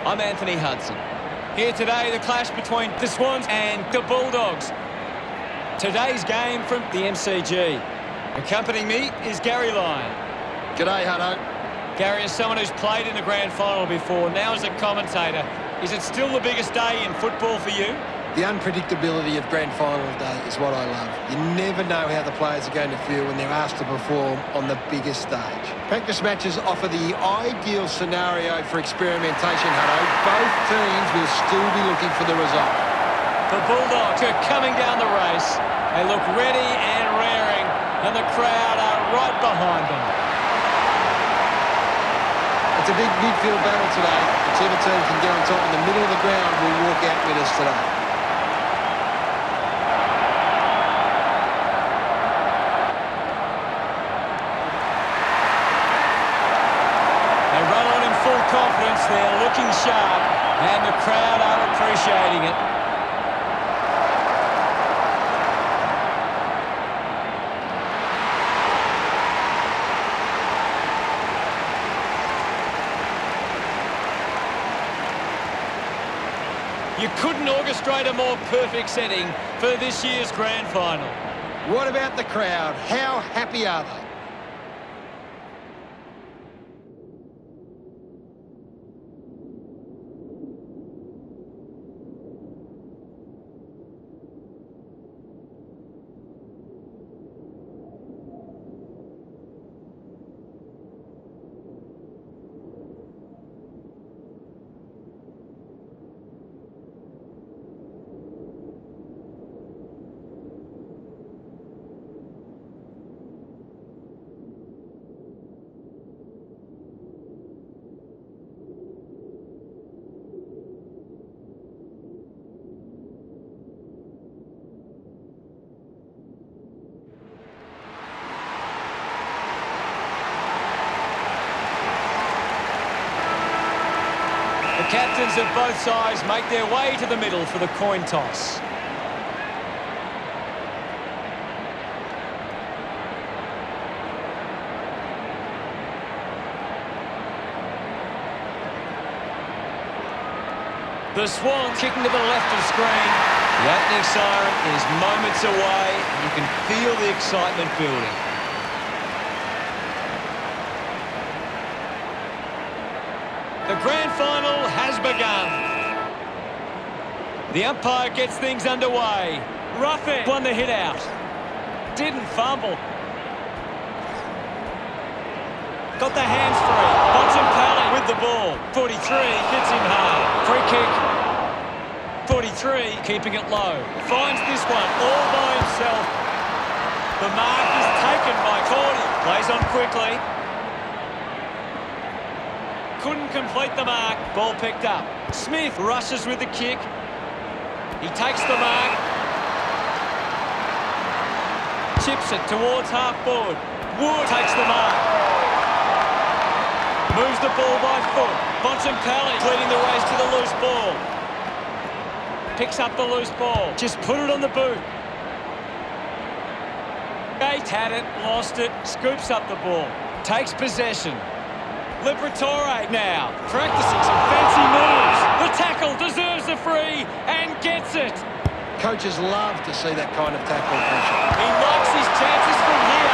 I'm Anthony Hudson. Here today, the clash between the Swans and the Bulldogs. Today's game from the MCG. Accompanying me is Gary Lyon. G'day, Hutto. Gary, as someone who's played in the Grand Final before, now as a commentator, is it still the biggest day in football for you? The unpredictability of Grand Final day is what I love. You never know how the players are going to feel when they're asked to perform on the biggest stage. Practice matches offer the ideal scenario for experimentation, Hutto. Both teams will still be looking for the result. The Bulldogs are coming down the race. They look ready and raring, and the crowd are right behind them. It's a big midfield battle today. Whichever team can get on top in the middle of the ground will walk out with us today. They run on in full confidence. They're looking sharp, and the crowd are appreciating it. You couldn't orchestrate a more perfect setting for this year's Grand Final. What about the crowd? How happy are they? The captains of both sides make their way to the middle for the coin toss. The Swans kicking to the left of screen. The opening siren is moments away. You can feel the excitement building. The Grand Final has begun. The umpire gets things underway. Ruffin won the hit out. Didn't fumble. Got the hands free. Bontempelli with the ball. 43 hits him hard. Free kick. 43 keeping it low. Finds this one all by himself. The mark is taken by Cordy. Plays on quickly. Couldn't complete the mark. Ball picked up. Smith rushes with the kick. He takes the mark. Chips it towards half forward. Wood takes the mark. Moves the ball by foot. Bontempelli leading the race to the loose ball. Picks up the loose ball. Just put it on the boot. Gate had it, lost it, scoops up the ball. Takes possession. Liberatore now, practicing some fancy moves. The tackle deserves the free and gets it. Coaches love to see that kind of tackle pressure. He likes his chances from here.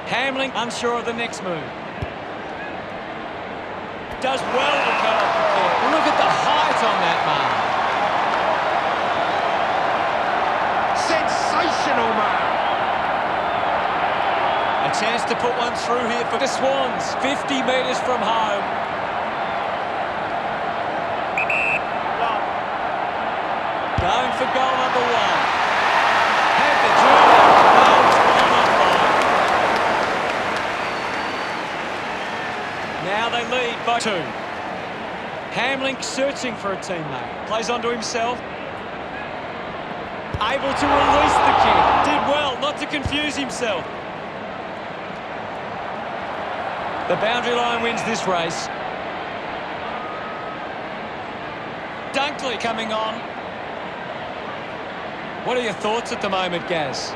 Behind. Hamling unsure of the next move. Does well to cut off the kick. Look at the height on that mark. Sensational mark. A chance to put one through here for the Swans. 50 metres from home. Going for goal number one. Had the journey. Now they lead by 2. Hamling searching for a teammate. Plays onto himself. Able to release the kick. Did well not to confuse himself. The boundary line wins this race. Dunkley coming on. What are your thoughts at the moment, Gaz?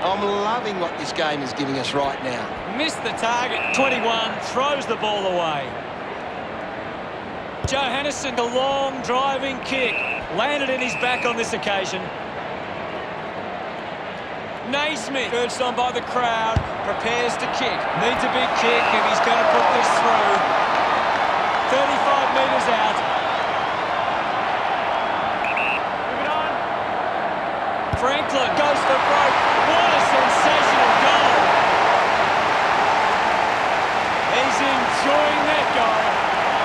I'm loving what this game is giving us right now. Missed the target. 21 throws the ball away. Johannesson, a long driving kick. Landed in his back on this occasion. Naismith, urged on by the crowd, prepares to kick. Needs a big kick if he's going to put this through. 35 metres out. Moving on. Franklin goes for broke. What a sensational goal. He's enjoying that goal.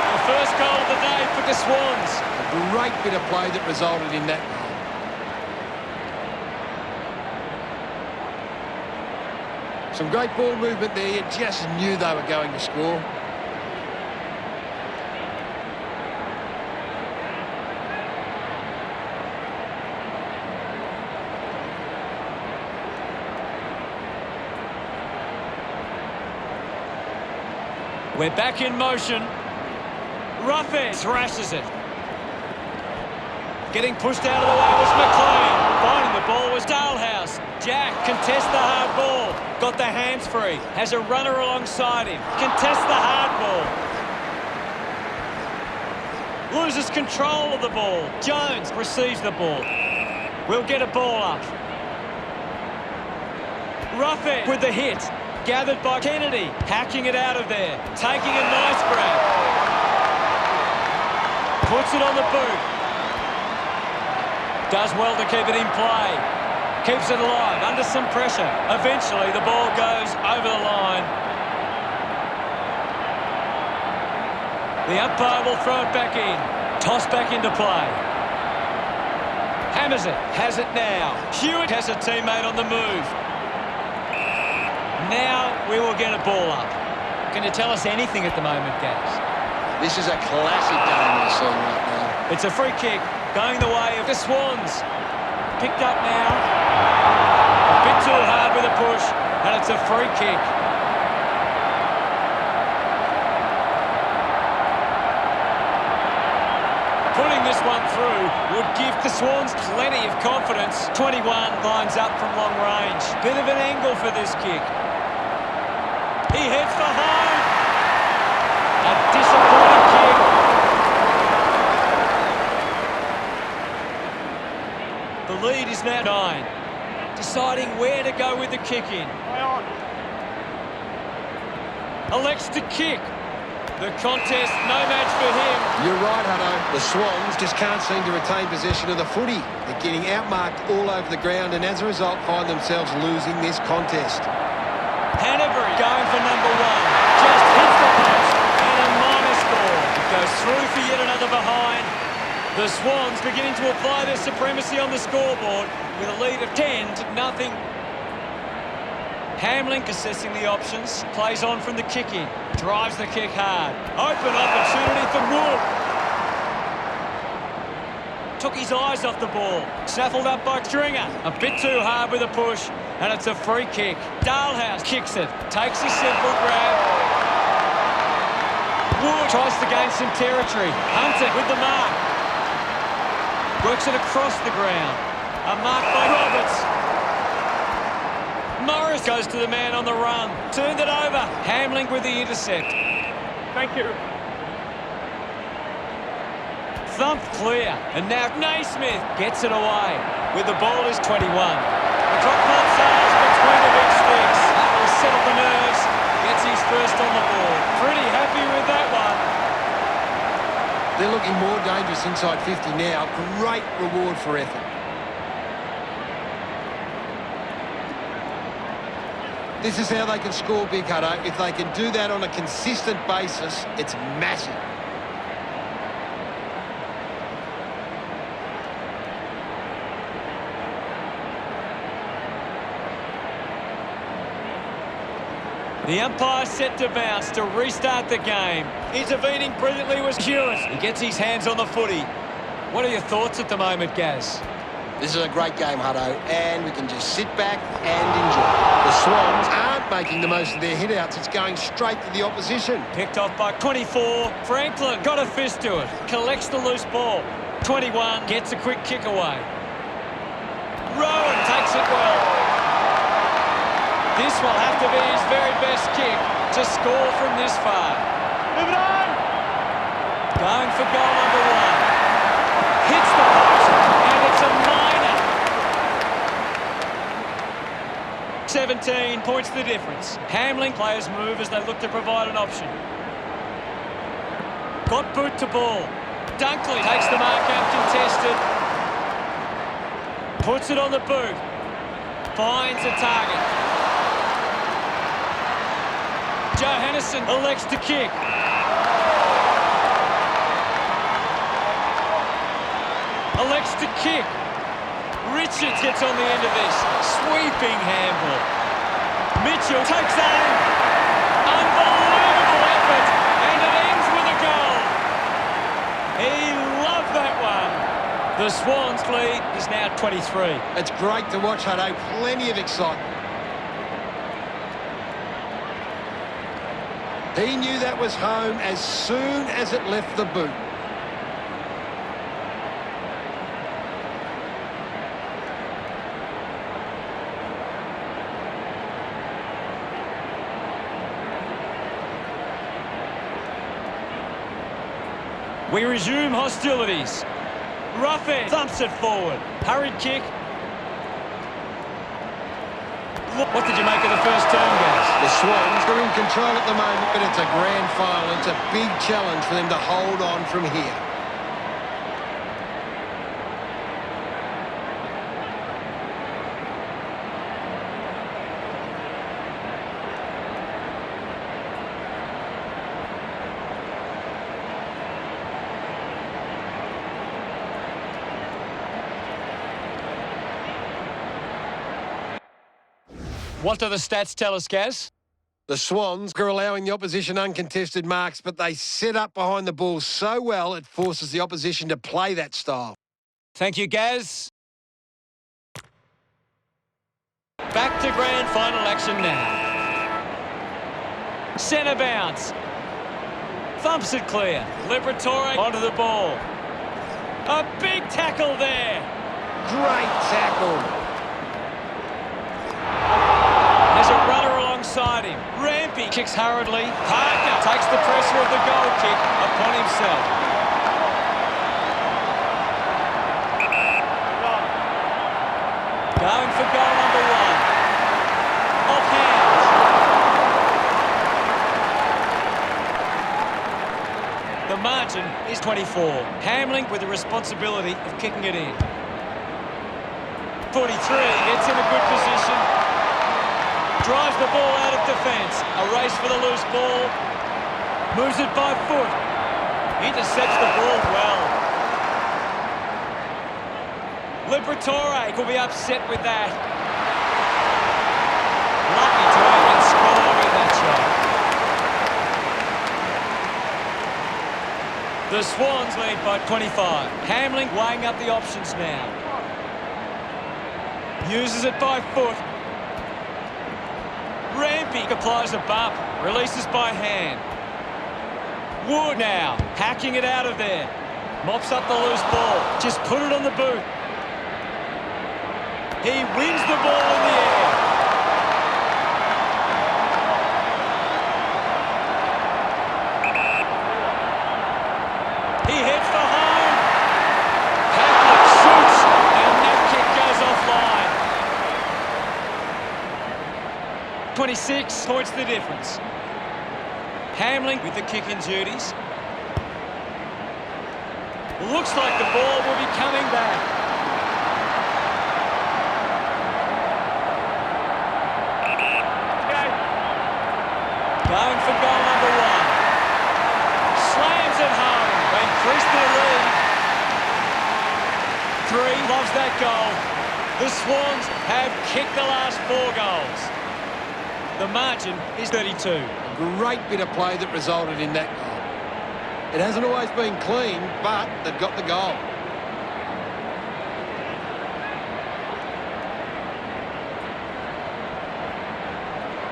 The first goal of the day for the Swans. A great bit of play that resulted in that goal. Some great ball movement there. You just knew they were going to score. We're back in motion. Ruffin thrashes it. Getting pushed out of the way was McLean. Finding the ball was Dalhouse. Jack contests the hard ball. Got the hands free. Has a runner alongside him. Contests the hard ball. Loses control of the ball. Jones receives the ball. We'll get a ball up. Ruffin with the hit. Gathered by Kennedy. Hacking it out of there. Taking a nice grab. Puts it on the boot. Does well to keep it in play. Keeps it alive under some pressure. Eventually the ball goes over the line. The umpire will throw it back in. Toss back into play. Hammers it. Has it now. Hewitt has a teammate on the move. Now we will get a ball up. Can you tell us anything at the moment, Gaz? This is a classic game we're seeing right now. It's a free kick going the way of the Swans. Picked up now. A bit too hard with a push, and it's a free kick. Putting this one through would give the Swans plenty of confidence. 21 lines up from long range. Bit of an angle for this kick. He heads for home. A disappointing kick. The lead is now 9. Deciding where to go with the kick in. Elects to kick. The contest, no match for him. You're right, Hutto. The Swans just can't seem to retain possession of the footy. They're getting outmarked all over the ground and as a result find themselves losing this contest. Hanbury going for number 1. Just hits the post and a minor score. It goes through for yet another behind. The Swans beginning to apply their supremacy on the scoreboard with a lead of 10-0. Hamlin assessing the options. Plays on from the kick in. Drives the kick hard. Open opportunity for Wood. Took his eyes off the ball. Snaffled up by Stringer. A bit too hard with a push. And it's a free kick. Dalhouse kicks it. Takes a simple grab. Wood tries to gain some territory. Hunter with the mark. Works it across the ground. A mark by Roberts. Morris goes to the man on the run. Turned it over. Hamling with the intercept. Thank you. Thumped clear. And now Naismith gets it away. With the ball is 21. The drop punt sails between the big sticks. That will settle the nerves. Gets his first on the ball. Pretty happy with that one. They're looking more dangerous inside 50 now. Great reward for effort. This is how they can score big, Hutto. If they can do that on a consistent basis, it's massive. The umpire set to bounce to restart the game. Intervening brilliantly was Hewitt. He gets his hands on the footy. What are your thoughts at the moment, Gaz? This is a great game, Hutto, and we can just sit back and enjoy. The Swans aren't making the most of their hit-outs. It's going straight to the opposition. Picked off by 24. Franklin got a fist to it. Collects the loose ball. 21 gets a quick kick away. Rowan takes it well. This will have to be his very best kick to score from this far. Move it on! Going for goal number one. Hits the post, and it's a minor. 17 points the difference. Hamling players move as they look to provide an option. Got boot to ball. Dunkley takes the mark uncontested. Puts it on the boot. Finds a target. Johannesson elects to kick. Elects to kick. Richards gets on the end of this. Sweeping handball. Mitchell takes aim. Unbelievable effort. And it ends with a goal. He loved that one. The Swans' lead is now 23. It's great to watch, Hutto. Plenty of excitement. He knew that was home as soon as it left the boot. We resume hostilities. Ruffin thumps it forward. Hurried kick. What did you make of the first term, guys? The Swans are in control at the moment, but it's a grand final. It's a big challenge for them to hold on from here. What do the stats tell us, Gaz? The Swans are allowing the opposition uncontested marks, but they set up behind the ball so well it forces the opposition to play that style. Thank you, Gaz. Back to grand final action now. Centre bounce. Thumps it clear. Liberatore onto the ball. A big tackle there. Great tackle. There's a runner alongside him. Rampy kicks hurriedly. Parker takes the pressure of the goal kick upon himself. Going for goal number one. Off hands. The margin is 24. Hamling with the responsibility of kicking it in. 43 gets in a good position. Drives the ball out of defence. A race for the loose ball. Moves it by foot. Intercepts the ball well. Liberatore will be upset with that. Lucky to even score with that shot. The Swans lead by 25. Hamling weighing up the options now. Uses it by foot. Rampy applies a bump, releases by hand. Wood now, hacking it out of there. Mops up the loose ball, just put it on the boot. He wins the ball in the air. He heads for home. Hackett shoots, and that kick goes offline. 26 points the difference. Hamling with the kick-in duties. Looks like the ball will be coming back. Going for goal number one. Slams it home. They increase their lead. 3 loves that goal. The Swans have kicked the last 4 goals. The margin is 32. Great bit of play that resulted in that goal. It hasn't always been clean, but they've got the goal.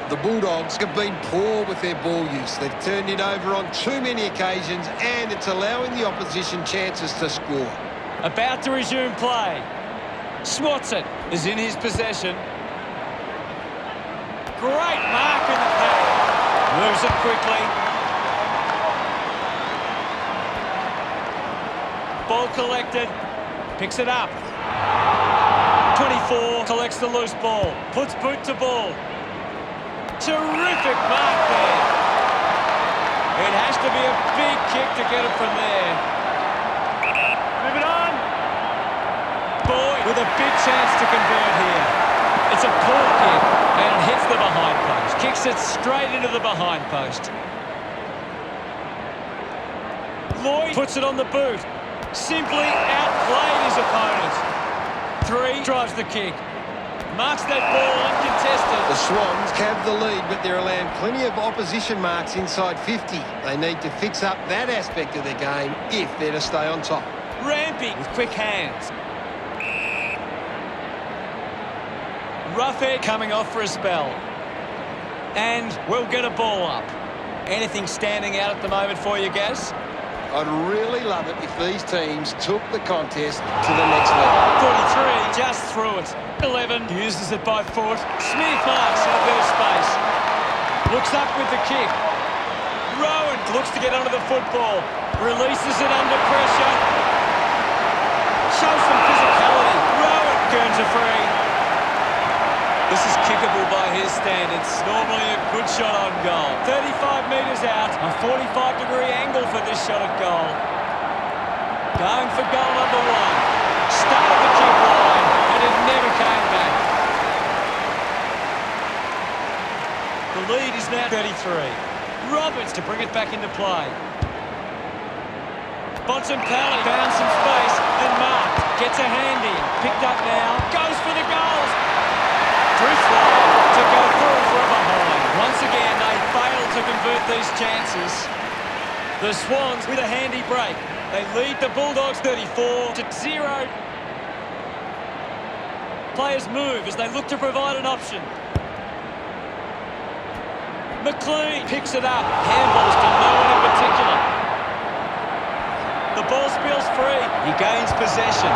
The Bulldogs have been poor with their ball use. They've turned it over on too many occasions, and it's allowing the opposition chances to score. About to resume play. Swats it. Is in his possession. Great mark in the pack. Moves it quickly. Ball collected. Picks it up. 24 collects the loose ball. Puts boot to ball. Terrific mark there. It has to be a big kick to get it from there. Move it on. Boyd with a big chance to convert here. It's a poor kick and hits the behind post. Kicks it straight into the behind post. Lloyd puts it on the boot. Simply outplayed his opponent. 3 drives the kick. Marks that ball uncontested. The Swans have the lead, but they're allowing plenty of opposition marks inside 50. They need to fix up that aspect of their game if they're to stay on top. Ramping with quick hands. Roughhead coming off for a spell. And we'll get a ball up. Anything standing out at the moment for you, Gaz? I'd really love it if these teams took the contest to the next level. 43, just through it. 11, uses it by foot. Smith marks in a bit of space. Looks up with the kick. Rowan looks to get onto the football. Releases it under pressure. Shows some physicality. Rowan earns a free. This is kickable by his standards. Normally a good shot on goal. 35 metres out. A 45-degree angle for this shot at goal. Going for goal number 1. Started the kick line, and it never came back. The lead is now 33. Roberts to bring it back into play. Bontempelli found some space and marked. Gets a hand in. Picked up now. Goes for the goals. Drifts to go through for a behind. Once again, they fail to convert these chances. The Swans with a handy break. They lead the Bulldogs 34-0. Players move as they look to provide an option. McLean picks it up. Handballs to no one in particular. The ball spills free. He gains possession.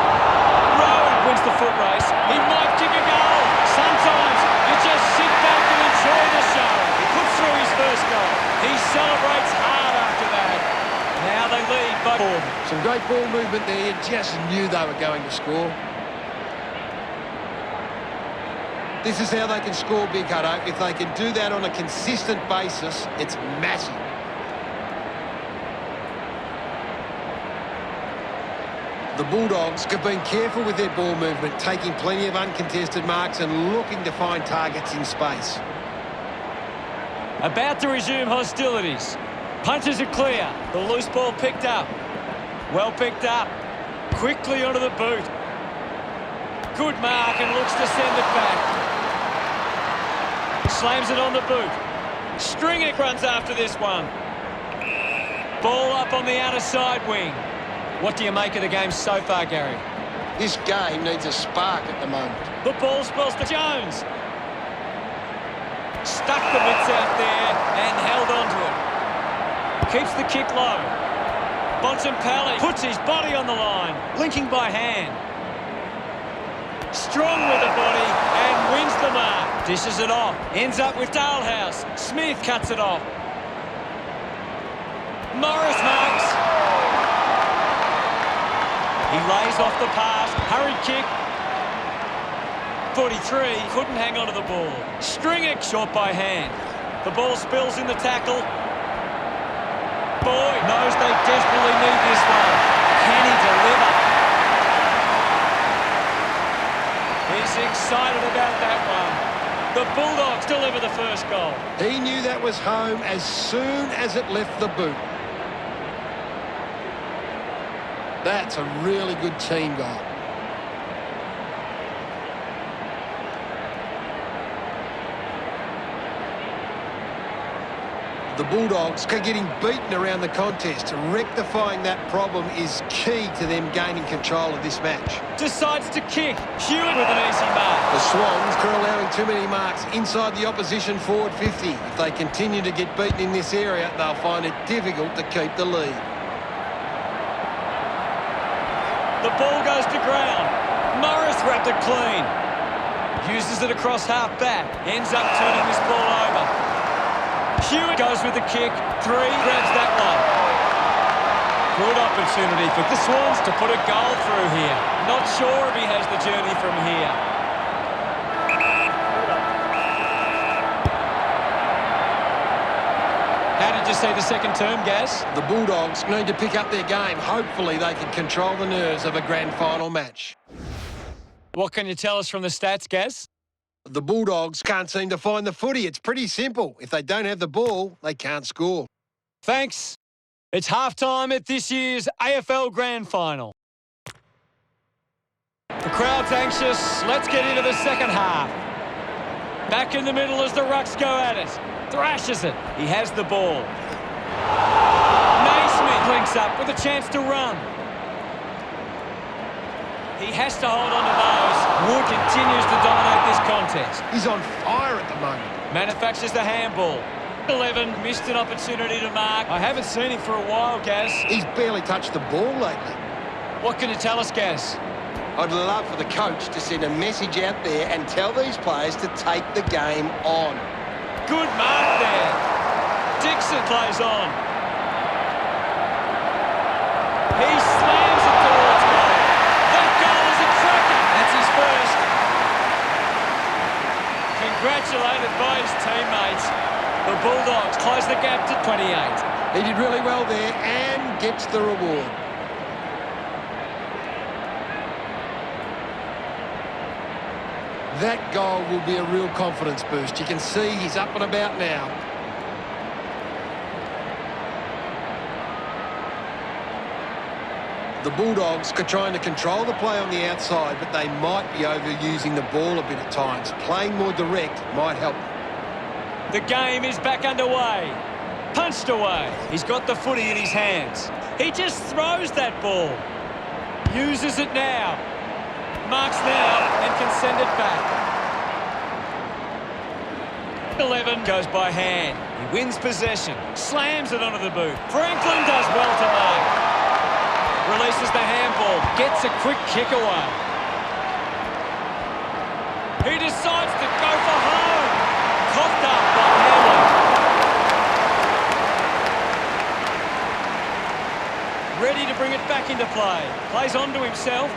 Rowan wins the foot race. He might kick a goal. Sometimes you just sit back and enjoy the show. He puts through his first goal. He celebrates hard after that. Now they lead by 4. Some great ball movement there. You just knew they were going to score. This is how they can score, Big Hutto. If they can do that on a consistent basis, it's massive. The Bulldogs have been careful with their ball movement, taking plenty of uncontested marks and looking to find targets in space. About to resume hostilities. Punches are clear. The loose ball picked up. Well picked up. Quickly onto the boot. Good mark and looks to send it back. Slams it on the boot. Stringer runs after this one. Ball up on the outer side wing. What do you make of the game so far, Gary? This game needs a spark at the moment. The ball spills to Jones. Stuck the mitts out there and held onto it. Keeps the kick low. Bontempelli puts his body on the line. Linking by hand. Strong with the body and wins the mark. Dishes it off. Ends up with Dalehouse. Smith cuts it off. Morris marks. He lays off the pass. Hurried kick. 43 couldn't hang on to the ball. Stringer short by hand. The ball spills in the tackle. Boyd knows they desperately need this one. Can he deliver? He's excited about that one. The Bulldogs deliver the first goal. He knew that was home as soon as it left the boot. That's a really good team goal. The Bulldogs are getting beaten around the contest. Rectifying that problem is key to them gaining control of this match. Decides to kick. Hewitt with an easy mark. The Swans are allowing too many marks inside the opposition forward 50. If they continue to get beaten in this area, they'll find it difficult to keep the lead. The ball goes to ground. Morris wrapped it clean. Uses it across half-back. Ends up turning this ball over. Hewitt goes with the kick. 3, grabs that one. Good opportunity for the Swans to put a goal through here. Not sure if he has the journey from here. How did you see the second term, Gaz? The Bulldogs need to pick up their game. Hopefully they can control the nerves of a grand final match. What can you tell us from the stats, Gaz? The Bulldogs can't seem to find the footy. It's pretty simple. If they don't have the ball, they can't score. Thanks. It's halftime at this year's AFL Grand Final. The crowd's anxious. Let's get into the second half. Back in the middle as the Rucks go at it. Thrashes it. He has the ball. Naismith links up with a chance to run. He has to hold on to those. Wood continues to dominate this contest. He's on fire at the moment. Manufactures the handball. 11 missed an opportunity to mark. I haven't seen him for a while, Gaz. He's barely touched the ball lately. What can you tell us, Gaz? I'd love for the coach to send a message out there and tell these players to take the game on. Good mark there. Dixon plays on. He slams it towards goal. That goal is a cracker. That's his first. Congratulated by his teammates. The Bulldogs close the gap to 28. He did really well there and gets the reward. That goal will be a real confidence boost. You can see he's up and about now. The Bulldogs are trying to control the play on the outside, but they might be overusing the ball a bit at times. Playing more direct might help. The game is back underway. Punched away. He's got the footy in his hands. He just throws that ball. Uses it now. Marks now and can send it back. 11 goes by hand. He wins possession. Slams it onto the boot. Franklin does well to mark. Releases the handball. Gets a quick kick away. He decides to go for home. Coughed up by Hamlin. Ready to bring it back into play. Plays on to himself.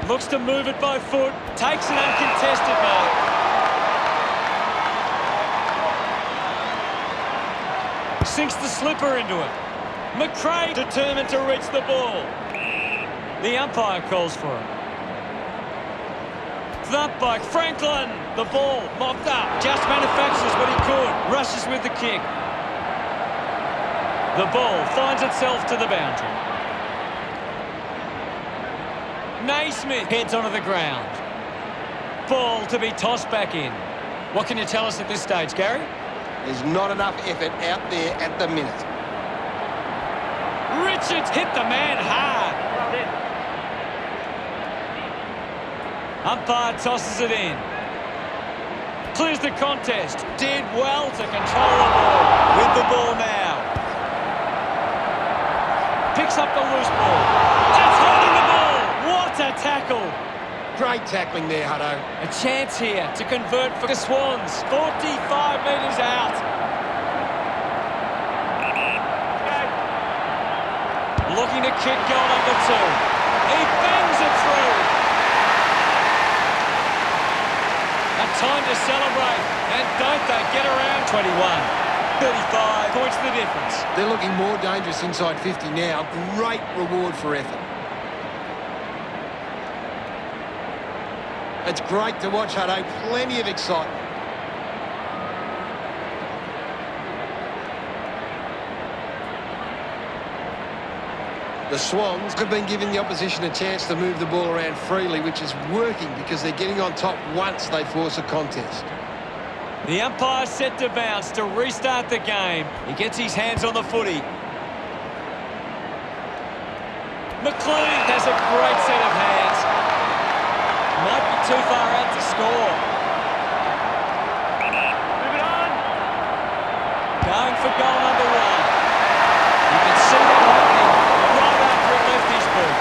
Looks to move it by foot. Takes an uncontested mark. Sinks the slipper into it. McRae determined to reach the ball. The umpire calls for it. Thumped by Franklin. The ball mopped up. Just manufactures what he could. Rushes with the kick. The ball finds itself to the boundary. Naismith heads onto the ground. Ball to be tossed back in. What can you tell us at this stage, Gary? There's not enough effort out there at the minute. Richards hit the man hard. Umpire tosses it in. Clears the contest. Did well to control the ball. With the ball now. Picks up the loose ball. That's holding the ball. What a tackle. Great tackling there, Hutto. A chance here to convert for the Swans. 45 metres out. Looking to kick goal number 2. He bangs it through. A time to celebrate. And don't they get around 21. 35 points the difference. They're looking more dangerous inside 50 now. Great reward for effort. It's great to watch, Hutto. Plenty of excitement. The Swans have been giving the opposition a chance to move the ball around freely, which is working because they're getting on top once they force a contest. The umpire set to bounce to restart the game. He gets his hands on the footy. McLean has a great set of hands. Might be too far out to score. Move it on. Going for goal number 1. You can see that happening right after it left his boot.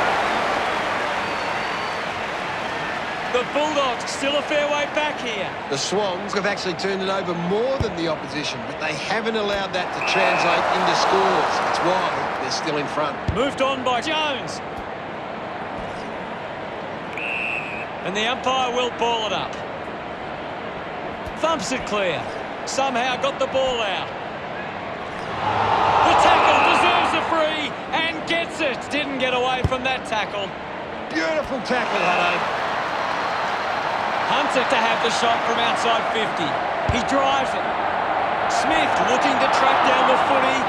Still a fair way back here. The Swans have actually turned it over more than the opposition, but they haven't allowed that to translate into scores. That's why they're still in front. Moved on by Jones. And the umpire will ball it up. Thumps it clear. Somehow got the ball out. The tackle deserves a free and gets it. Didn't get away from that tackle. Beautiful tackle, Hutto. Hunter to have the shot from outside 50. He drives it. Smith looking to track down the footy.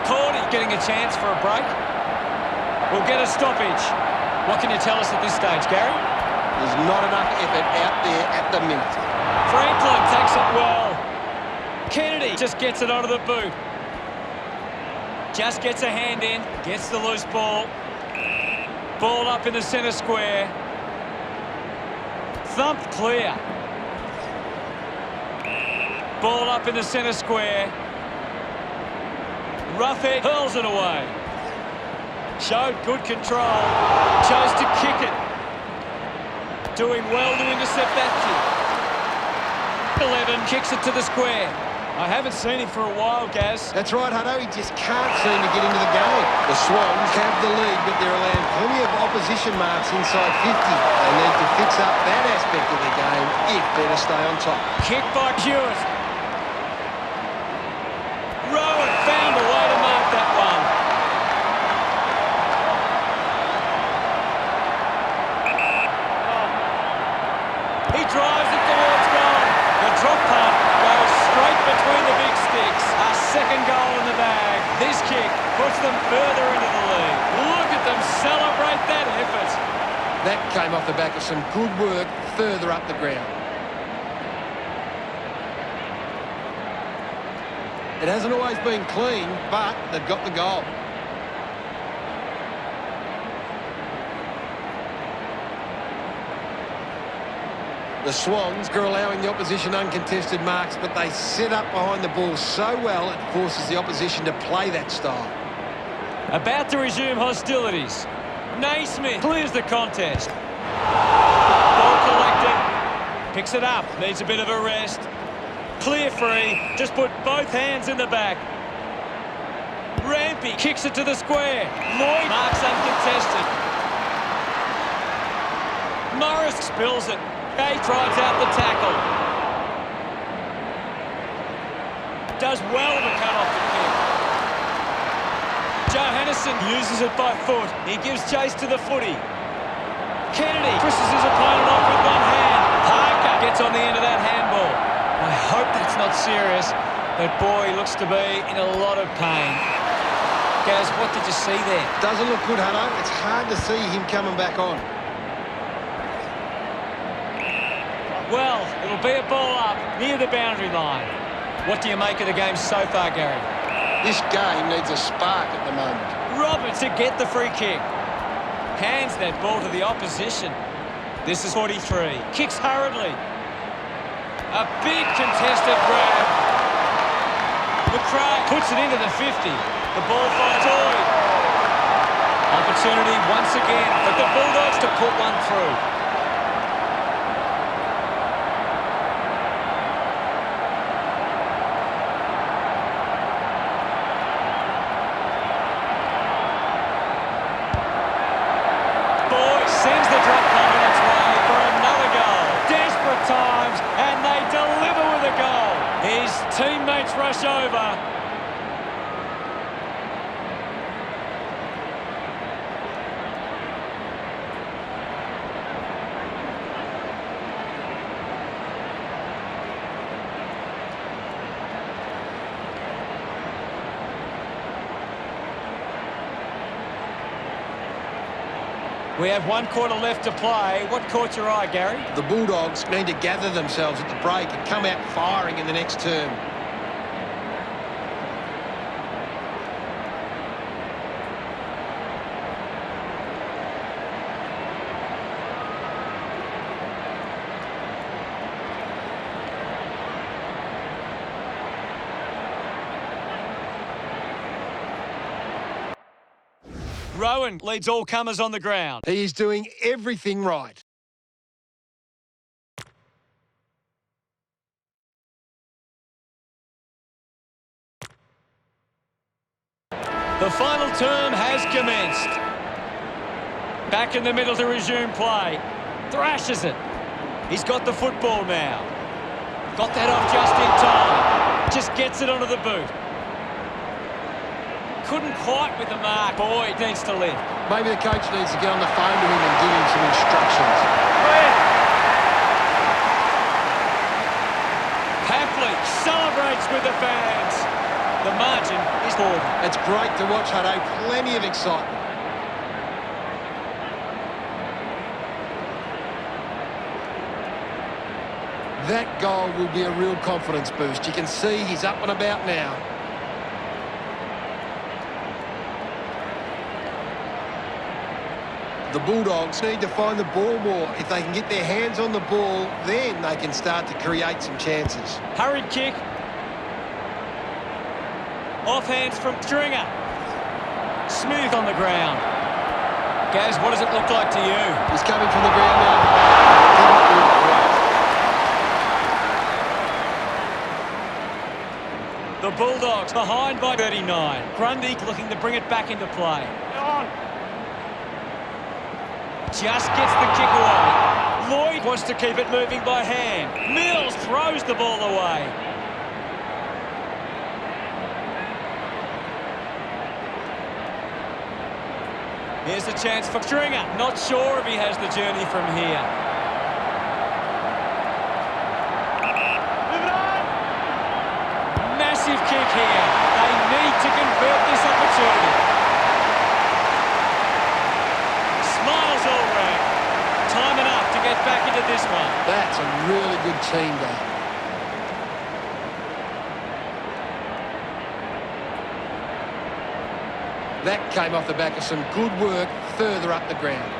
Cordy getting a chance for a break. We'll get a stoppage. What can you tell us at this stage, Gary? There's not enough effort out there at the minute. Franklin takes it well. Kennedy just gets it onto the boot. Just gets a hand in. Gets the loose ball. Ball up in the centre square. Thumped clear. Ball up in the centre square. Roughhead hurls it away. Showed good control. Chose to kick it. Doing well to intercept that kick. 11 kicks it to the square. I haven't seen him for a while, Gaz. That's right, Hutto. He just can't seem to get into the game. The Swans have the lead, but they're allowing plenty of opposition marks inside 50. They need to fix up that aspect of the game if they're to stay on top. Kick by Hewitt. Rowan found a way to mark that one. He drives it towards goal. The drop punt goes straight between the big sticks. A second goal in the bag. This kick puts them further into the lead. Look at them celebrate that effort. That came off the back of some good work further up the ground. It hasn't always been clean, but they've got the goal. The Swans are allowing the opposition uncontested marks, but they set up behind the ball so well it forces the opposition to play that style. About to resume hostilities. Naismith clears the contest. Ball collected. Picks it up. Needs a bit of a rest. Clear free. Just put both hands in the back. Rampy kicks it to the square. Lloyd marks uncontested. Morris spills it. He drives out the tackle. Does well to cut off the kick. Johannesson uses it by foot. He gives chase to the footy. Kennedy pushes his opponent off with one hand. Parker gets on the end of that handball. I hope that's not serious, but boy, he looks to be in a lot of pain. Gaz, what did you see there? Doesn't look good, Hutto. It's hard to see him coming back on. Well, it'll be a ball up near the boundary line. What do you make of the game so far, Gary? This game needs a spark at the moment. Roberts to get the free kick. Hands that ball to the opposition. This is 43. Kicks hurriedly. A big contested grab. McRae puts it into the 50. The ball finds Lloyd. Opportunity once again for the Bulldogs to put one through. Sends the drop punt on its way for another goal. Desperate times, and they deliver with a goal. His teammates rush over. We have 1 quarter left to play. What caught your eye, Gary? The Bulldogs need to gather themselves at the break and come out firing in the next term. Rowan leads all comers on the ground. He is doing everything right. The final term has commenced. Back in the middle to resume play. Thrashes it. He's got the football now. Got that off just in time. Just gets it onto the boot. Couldn't quite with the mark. Boyd needs to lift. Maybe the coach needs to get on the phone to him and give him some instructions. Happily celebrates with the fans. The margin is forward. It's great to watch, Hutto. Plenty of excitement. That goal will be a real confidence boost. You can see he's up and about now. The Bulldogs need to find the ball more. If they can get their hands on the ball, then they can start to create some chances. Hurried kick. Off hands from Stringer. Smooth on the ground. Gaz, what does it look like to you? He's coming from the ground now. The Bulldogs behind by 39. Grundy looking to bring it back into play. On. Just gets the kick away. Lloyd wants to keep it moving by hand. Mills throws the ball away. Here's a chance for Stringer. Not sure if he has the journey from here. Massive kick here. They need to convert this opportunity. Smiles all round. Time enough to get back into this one. That's a really good team goal. That came off the back of some good work further up the ground.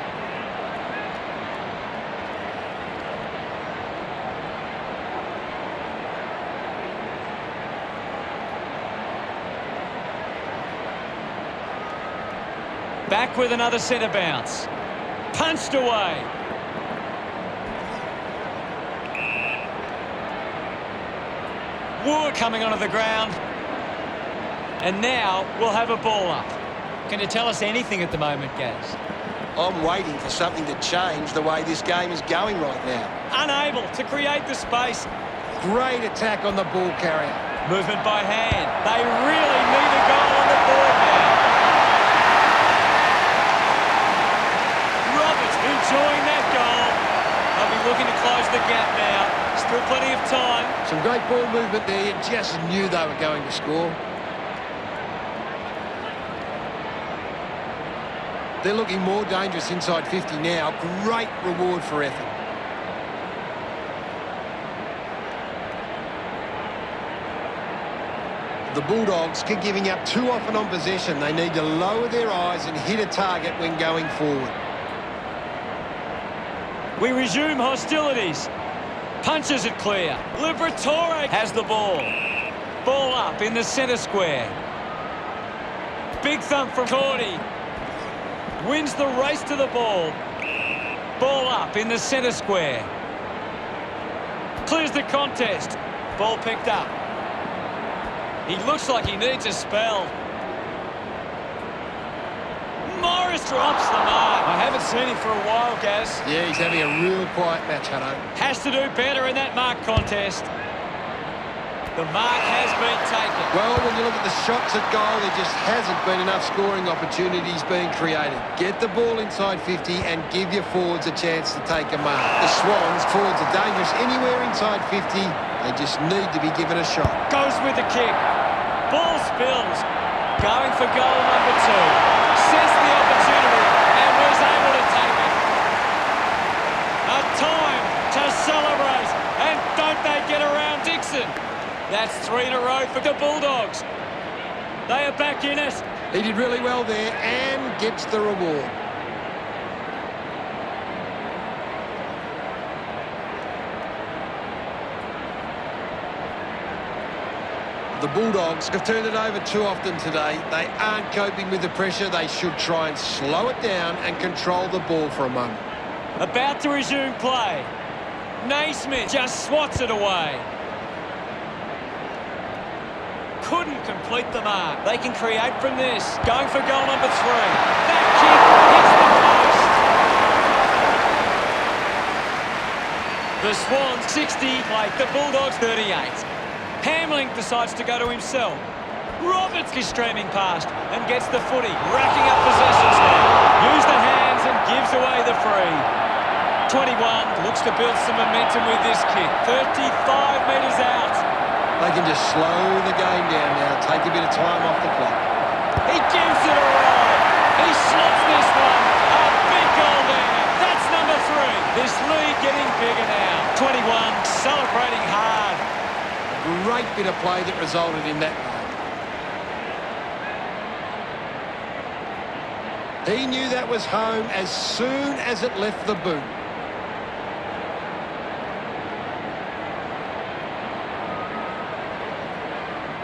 Back with another centre bounce. Punched away. Wood coming onto the ground. And now we'll have a ball up. Can you tell us anything at the moment, Gaz? I'm waiting for something to change the way this game is going right now. Unable to create the space. Great attack on the ball carrier. Movement by hand. They really need a goal on the board now. Roberts enjoying that goal. They'll be looking to close the gap now. Still plenty of time. Some great ball movement there. You just knew they were going to score. They're looking more dangerous inside 50 now. Great reward for effort. The Bulldogs keep giving up too often on possession. They need to lower their eyes and hit a target when going forward. We resume hostilities. Punches it clear. Liberatore has the ball. Ball up in the centre square. Big thump from Cordy. Wins the race to the ball. Ball up in the centre square. Clears the contest. Ball picked up. He looks like he needs a spell. Morris drops the mark. I haven't seen him for a while, Gaz. Yeah, he's having a real quiet match, Hutto. Has to do better in that mark contest. The mark has been taken. Well, when you look at the shots at goal, there just hasn't been enough scoring opportunities being created. Get the ball inside 50 and give your forwards a chance to take a mark. The Swans, forwards are dangerous anywhere inside 50. They just need to be given a shot. Goes with the kick. Ball spills. Going for goal number 2. Sets the opportunity and was able to take it. A time to celebrate. And don't they get around Dixon? That's 3 in a row for the Bulldogs. They are back in it. He did really well there and gets the reward. The Bulldogs have turned it over too often today. They aren't coping with the pressure. They should try and slow it down and control the ball for a moment. About to resume play. Naismith just swats it away. Couldn't complete the mark. They can create from this. Going for goal number 3. That kick hits the post. The Swans 60, like the Bulldogs 38. Hamling decides to go to himself. Roberts is streaming past and gets the footy, racking up possessions now. Use the hands and gives away the free. 21 looks to build some momentum with this kick. 35 metres out. They can just slow the game down now, take a bit of time off the clock. He gives it a ride. He slots this one. A big goal there. That's number 3. This lead getting bigger now. 21 celebrating hard. Great bit of play that resulted in that goal. He knew that was home as soon as it left the boot.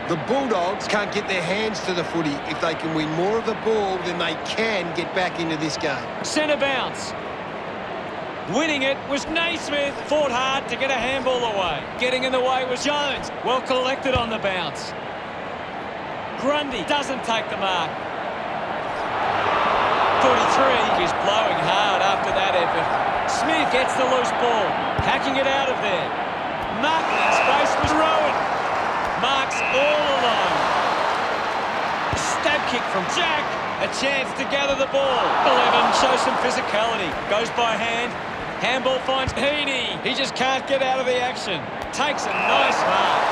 The Bulldogs can't get their hands to the footy. If they can win more of the ball, then they can get back into this game. Centre bounce. Winning it was Naismith. Fought hard to get a handball away. Getting in the way was Jones. Well collected on the bounce. Grundy doesn't take the mark. 43 is blowing hard after that effort. Smith gets the loose ball. Hacking it out of there. Marking space was Rowan. Marks all alone. Stab kick from Jack. A chance to gather the ball. 11 shows some physicality. Goes by hand. Handball finds Heaney. He just can't get out of the action. Takes a nice mark.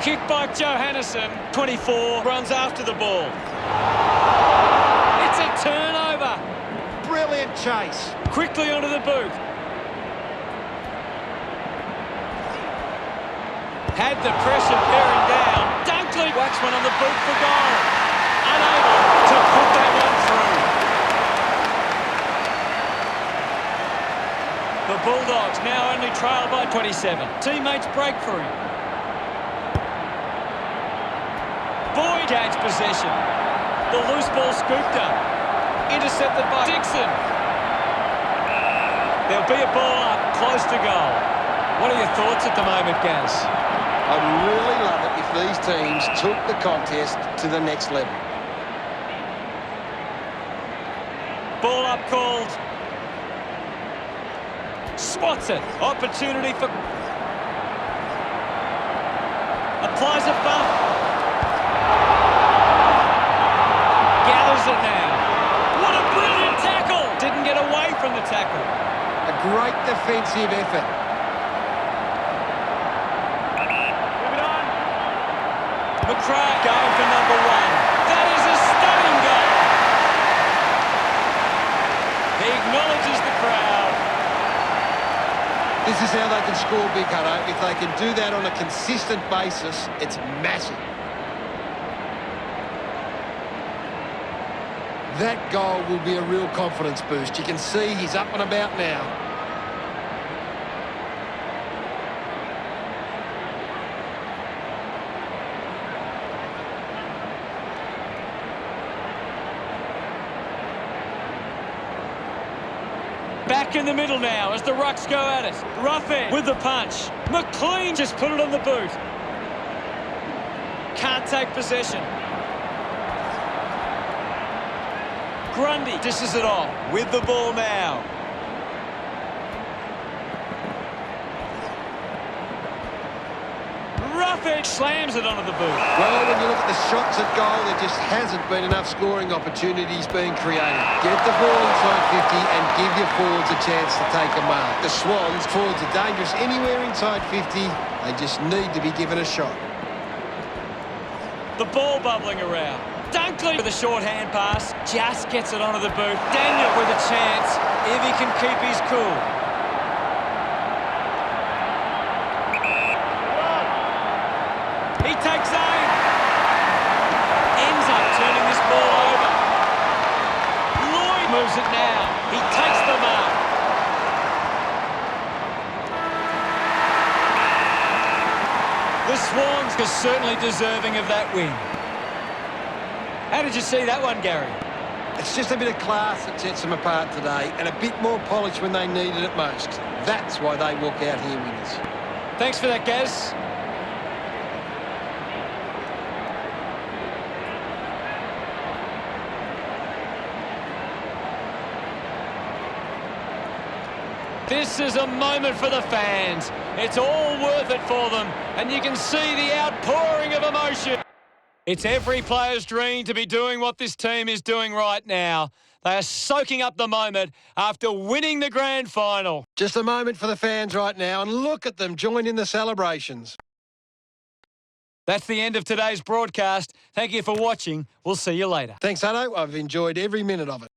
Kick by Johannesson. 24 runs after the ball. It's a turnover. Brilliant chase. Quickly onto the boot. Had the pressure bearing down. Dunkley whacks one on the boot for goal. Unable to put that one through. The Bulldogs now only trail by 27. Teammates break for him. Boyd gains possession. The loose ball scooped up. Intercepted by Dixon. There'll be a ball up close to goal. What are your thoughts at the moment, Gaz? I'd really love it if these teams took the contest to the next level. Ball up called. Spots it. Opportunity for... Applies a bump. Gathers it now. What a brilliant tackle. Didn't get away from the tackle. A great defensive effort. Moving on. McRae going for number 1. That is a stunning goal. He acknowledges the crowd. This is how they can score big, Hutto. If they can do that on a consistent basis, it's massive. That goal will be a real confidence boost. You can see he's up and about now. Back in the middle now as the Rucks go at it. Ruffin with the punch. McLean just put it on the boot. Can't take possession. Grundy dishes it off with the ball now. Ruffin slams it onto the boot. Well, when you look at the shots at goal, there just hasn't been enough scoring opportunities being created. Get the ball inside 50 and give your forwards a chance to take a mark. The Swans, forwards are dangerous anywhere inside 50. They just need to be given a shot. The ball bubbling around. Dunkley with a short hand pass. Just gets it onto the boot. Daniel with a chance if he can keep his cool. He takes aim. Ends up turning this ball over. Lloyd moves it now. He takes the mark. The Swans are certainly deserving of that win. How did you see that one, Gary? It's just a bit of class that sets them apart today, and a bit more polish when they needed it most. That's why they walk out here winners. Thanks for that, Gaz. This is a moment for the fans. It's all worth it for them, and you can see the outpouring of emotion. It's every player's dream to be doing what this team is doing right now. They are soaking up the moment after winning the grand final. Just a moment for the fans right now, and look at them join in the celebrations. That's the end of today's broadcast. Thank you for watching. We'll see you later. Thanks, Hutto. I've enjoyed every minute of it.